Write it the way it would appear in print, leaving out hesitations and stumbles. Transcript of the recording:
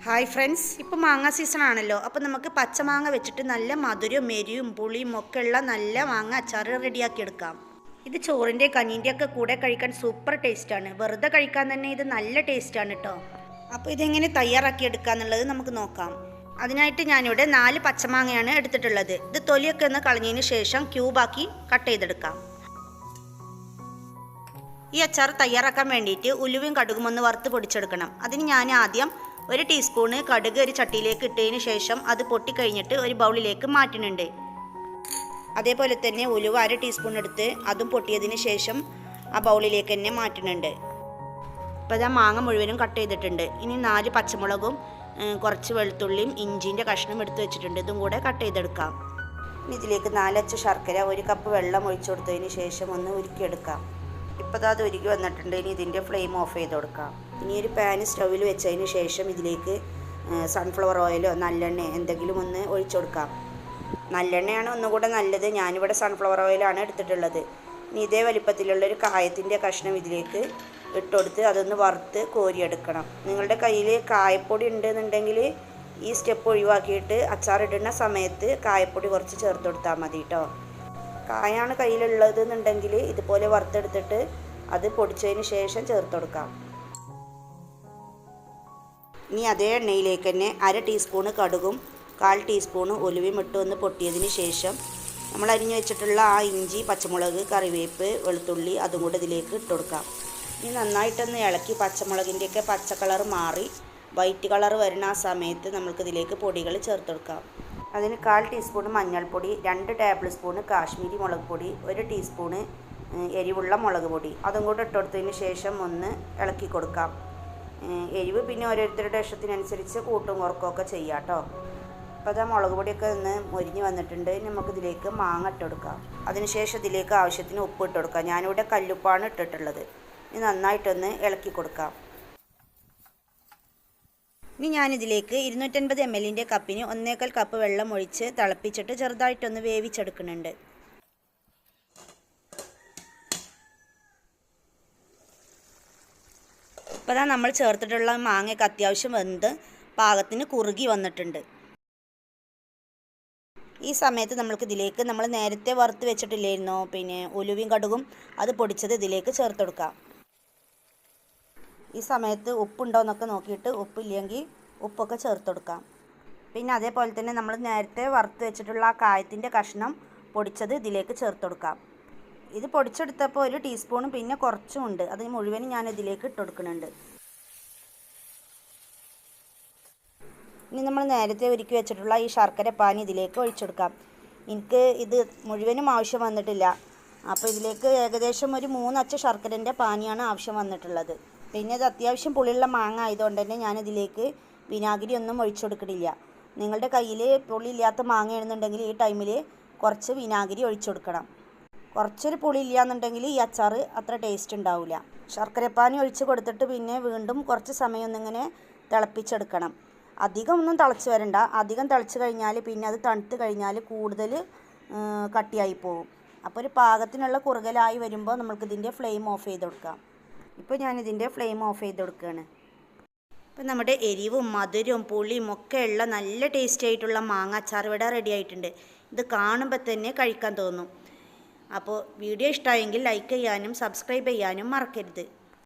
Hi friends, ഇപ്പോൾ മാങ്ങ season ആണല്ലോ. അപ്പോൾ നമുക്ക് പച്ചമാങ്ങ വെച്ചിട്ട് നല്ല മധുരവും എരിവും പുളിയും ഒക്കെ ഉള്ള നല്ല മാങ്ങ അച്ചാർ റെഡിയാക്കി എടുക്കാം. ഇത് ചോറിൻ്റെ കഞ്ഞീൻ്റെ ഒക്കെ കൂടെ കഴിക്കാൻ സൂപ്പർ ടേസ്റ്റാണ്. വെറുതെ കഴിക്കാൻ തന്നെ ഇത് നല്ല ടേസ്റ്റാണ് കേട്ടോ. അപ്പോൾ ഇതെങ്ങനെ തയ്യാറാക്കി എടുക്കുക എന്നുള്ളത് നമുക്ക് നോക്കാം. അതിനായിട്ട് ഞാനിവിടെ 4 പച്ചമാങ്ങയാണ് എടുത്തിട്ടുള്ളത്. ഇത് തൊലിയൊക്കെ ഒന്ന് കളഞ്ഞതിന് ശേഷം ക്യൂബാക്കി കട്ട് ചെയ്തെടുക്കാം. ഈ അച്ചാർ തയ്യാറാക്കാൻ വേണ്ടിയിട്ട് ഉലുവയും കടുകും ഒന്ന് വറുത്ത് പൊടിച്ചെടുക്കണം. അതിന് ഞാൻ ആദ്യം 1 ടീസ്പൂണ് കടുക് ഒരു ചട്ടിയിലേക്ക് ഇട്ടതിന് ശേഷം അത് പൊട്ടിക്കഴിഞ്ഞിട്ട് ഒരു ബൗളിലേക്ക് മാറ്റുന്നുണ്ട്. അതേപോലെ തന്നെ ഉലുവ 1/2 ടീസ്പൂൺ എടുത്ത് അതും പൊട്ടിയതിന് ശേഷം ആ ബൗളിലേക്ക് തന്നെ മാറ്റുന്നുണ്ട്. ഇപ്പോൾ ഇതാ മാങ്ങ മുഴുവനും കട്ട് ചെയ്തിട്ടുണ്ട്. ഇനി 4 പച്ചമുളകും കുറച്ച് വെളുത്തുള്ളിയും ഇഞ്ചിൻ്റെ കഷ്ണം എടുത്ത് വെച്ചിട്ടുണ്ട്. ഇതും കൂടെ കട്ട് ചെയ്തെടുക്കാം. ഇനി ഇതിലേക്ക് 4 അച്ച് ശർക്കര 1 കപ്പ് വെള്ളം ഒഴിച്ചു കൊടുത്തതിന് ശേഷം ഒന്ന് ഉരുക്കിയെടുക്കാം. ഇപ്പോൾ അത് ഉരുക്കി വന്നിട്ടുണ്ട്. ഇനി ഇതിൻ്റെ ഫ്ലെയിം ഓഫ് ചെയ്ത് കൊടുക്കാം. ഇനി ഒരു പാന് സ്റ്റൗവിൽ വെച്ചതിന് ശേഷം ഇതിലേക്ക് സൺഫ്ലവർ ഓയിലോ നല്ലെണ്ണ എന്തെങ്കിലും ഒന്ന് ഒഴിച്ചു കൊടുക്കാം. നല്ലെണ്ണയാണ് ഒന്നുകൂടെ നല്ലത്. ഞാനിവിടെ സൺഫ്ലവർ ഓയിലാണ് എടുത്തിട്ടുള്ളത്. ഇനി ഇതേ വലിപ്പത്തിലുള്ളൊരു കായത്തിൻ്റെ കഷ്ണം ഇതിലേക്ക് ഇട്ടുകൊടുത്ത് അതൊന്ന് വറുത്ത് കോരിയെടുക്കണം. നിങ്ങളുടെ കയ്യിൽ കായപ്പൊടി ഉണ്ടെന്നുണ്ടെങ്കിൽ ഈ സ്റ്റെപ്പ് ഒഴിവാക്കിയിട്ട് അച്ചാറിടുന്ന സമയത്ത് കായപ്പൊടി കുറച്ച് ചേർത്ത് കൊടുത്താൽ മതി കേട്ടോ. കായാണ് കയ്യിലുള്ളത് എന്നുണ്ടെങ്കിൽ ഇതുപോലെ വറുത്തെടുത്തിട്ട് അത് പൊടിച്ചതിന് ശേഷം ചേർത്ത് കൊടുക്കാം. ഇനി അതേ എണ്ണയിലേക്ക് തന്നെ 1/2 ടീസ്പൂണ് കടുകും 1/4 ടീസ്പൂണ് ഉലുവയും ഇട്ട് ഒന്ന് പൊട്ടിയതിന് ശേഷം നമ്മൾ അരിഞ്ഞു വെച്ചിട്ടുള്ള ആ ഇഞ്ചി, പച്ചമുളക്, കറിവേപ്പ്, വെളുത്തുള്ളി അതും കൂടെ ഇതിലേക്ക് ഇട്ട് കൊടുക്കാം. ഇനി നന്നായിട്ടൊന്ന് ഇളക്കി പച്ചമുളകിൻ്റെയൊക്കെ പച്ച കളർ മാറി വൈറ്റ് കളർ വരുന്ന ആ സമയത്ത് നമുക്കിതിലേക്ക് പൊടികൾ ചേർത്ത് കൊടുക്കാം. അതിന് 1/4 ടീസ്പൂണ് മഞ്ഞൾപ്പൊടി, 2 ടേബിൾ സ്പൂണ് കാശ്മീരി മുളക് പൊടി, 1 ടീസ്പൂണ് എരിവുള്ള മുളക് പൊടി അതും കൂടെ ഇട്ട് കൊടുത്തതിന് ശേഷം ഒന്ന് ഇളക്കി കൊടുക്കാം. എരിവ് പിന്നെ ഓരോരുത്തരുടെ ഇഷ്ടത്തിനനുസരിച്ച് കൂട്ടും കുറക്കുകയൊക്കെ ചെയ്യാം കേട്ടോ. അപ്പോൾ അത് മുളക് പൊടിയൊക്കെ ഒന്ന് മൊരിഞ്ഞ് വന്നിട്ടുണ്ട്. നമുക്കിതിലേക്ക് മാങ്ങ ഇട്ട് കൊടുക്കാം. അതിനുശേഷം ഇതിലേക്ക് ആവശ്യത്തിന് ഉപ്പ് ഇട്ട് കൊടുക്കാം. ഞാനിവിടെ കല്ലുപ്പാണ് ഇട്ടിട്ടുള്ളത്. ഇനി നന്നായിട്ടൊന്ന് ഇളക്കി കൊടുക്കാം. ഇനി ഞാനിതിലേക്ക് 250 ml കപ്പിന് 1/4 കപ്പ് വെള്ളം ഒഴിച്ച് തിളപ്പിച്ചിട്ട് ചെറുതായിട്ടൊന്ന് വേവിച്ചെടുക്കുന്നുണ്ട്. ഇപ്പോൾ അതാ നമ്മൾ ചേർത്തിട്ടുള്ള മാങ്ങയൊക്കെ അത്യാവശ്യം വെന്ത് പാകത്തിന് കുറുകി വന്നിട്ടുണ്ട്. ഈ സമയത്ത് നമ്മൾക്കിതിലേക്ക് നമ്മൾ നേരത്തെ വറുത്ത് വെച്ചിട്ടില്ലായിരുന്നോ പിന്നെ ഉലുവയും കടുകും അത് പൊടിച്ചത് ഇതിലേക്ക് ചേർത്ത് കൊടുക്കാം. ഈ സമയത്ത് ഉപ്പുണ്ടോ എന്നൊക്കെ നോക്കിയിട്ട് ഉപ്പില്ലെങ്കിൽ ഉപ്പൊക്കെ ചേർത്ത് കൊടുക്കാം. പിന്നെ അതേപോലെ തന്നെ നമ്മൾ നേരത്തെ വറുത്ത് വെച്ചിട്ടുള്ള ആ കായത്തിൻ്റെ കഷ്ണം പൊടിച്ചത് ഇതിലേക്ക് ചേർത്ത് കൊടുക്കാം. ഇത് പൊടിച്ചെടുത്തപ്പോൾ 1 ടീസ്പൂണും പിന്നെ കുറച്ചും ഉണ്ട്. അത് മുഴുവനും ഞാൻ ഇതിലേക്ക് ഇട്ട് കൊടുക്കുന്നുണ്ട്. ഇനി നമ്മൾ നേരത്തെ ഒരുക്കി വെച്ചിട്ടുള്ള ഈ ശർക്കര പാനി ഇതിലേക്ക് ഒഴിച്ചെടുക്കാം. എനിക്ക് ഇത് മുഴുവനും ആവശ്യം വന്നിട്ടില്ല. അപ്പോൾ ഇതിലേക്ക് ഏകദേശം ഒരു 3 അച്ച് ശർക്കരൻ്റെ പാനിയാണ് ആവശ്യം വന്നിട്ടുള്ളത്. പിന്നെ ഇത് അത്യാവശ്യം പുളിയുള്ള മാങ്ങ ആയതുകൊണ്ട് തന്നെ ഞാനിതിലേക്ക് വിനാഗിരി ഒന്നും ഒഴിച്ചു കൊടുക്കണില്ല. നിങ്ങളുടെ കയ്യിൽ പുളി ഇല്ലാത്ത മാങ്ങ ആണെന്നുണ്ടെങ്കിൽ ഈ ടൈമിൽ കുറച്ച് വിനാഗിരി ഒഴിച്ചു കൊടുക്കണം. കുറച്ചൊരു പുളി ഇല്ല എന്നുണ്ടെങ്കിൽ ഈ അച്ചാർ അത്ര ടേസ്റ്റ് ഉണ്ടാവില്ല. ശർക്കരപ്പാനി ഒഴിച്ച് കൊടുത്തിട്ട് പിന്നെ വീണ്ടും കുറച്ച് സമയം ഒന്നിങ്ങനെ തിളപ്പിച്ചെടുക്കണം. അധികം ഒന്നും തിളച്ച് വരണ്ട. അധികം തിളച്ച് കഴിഞ്ഞാൽ പിന്നെ അത് തണുത്ത് കഴിഞ്ഞാൽ കൂടുതൽ കട്ടിയായി പോകും. അപ്പോൾ ഒരു പാകത്തിനുള്ള കുറുകലായി വരുമ്പോൾ നമുക്കിതിൻ്റെ ഫ്ലെയിം ഓഫ് ചെയ്ത് കൊടുക്കാം. ഇപ്പോൾ ഞാനിതിൻ്റെ ഫ്ലെയിം ഓഫ് ചെയ്ത് കൊടുക്കുകയാണ്. ഇപ്പം നമ്മുടെ എരിവും മധുരവും പുളിയും ഒക്കെ ഉള്ള നല്ല ടേസ്റ്റി ആയിട്ടുള്ള മാങ്ങ അച്ചാർ ഇവിടെ റെഡി ആയിട്ടുണ്ട്. ഇത് കാണുമ്പോൾ തന്നെ കഴിക്കാൻ തോന്നും. അപ്പോൾ വീഡിയോ ഇഷ്ടമായെങ്കിൽ ലൈക്ക് ചെയ്യാനും സബ്സ്ക്രൈബ് ചെയ്യാനും മറക്കരുത്.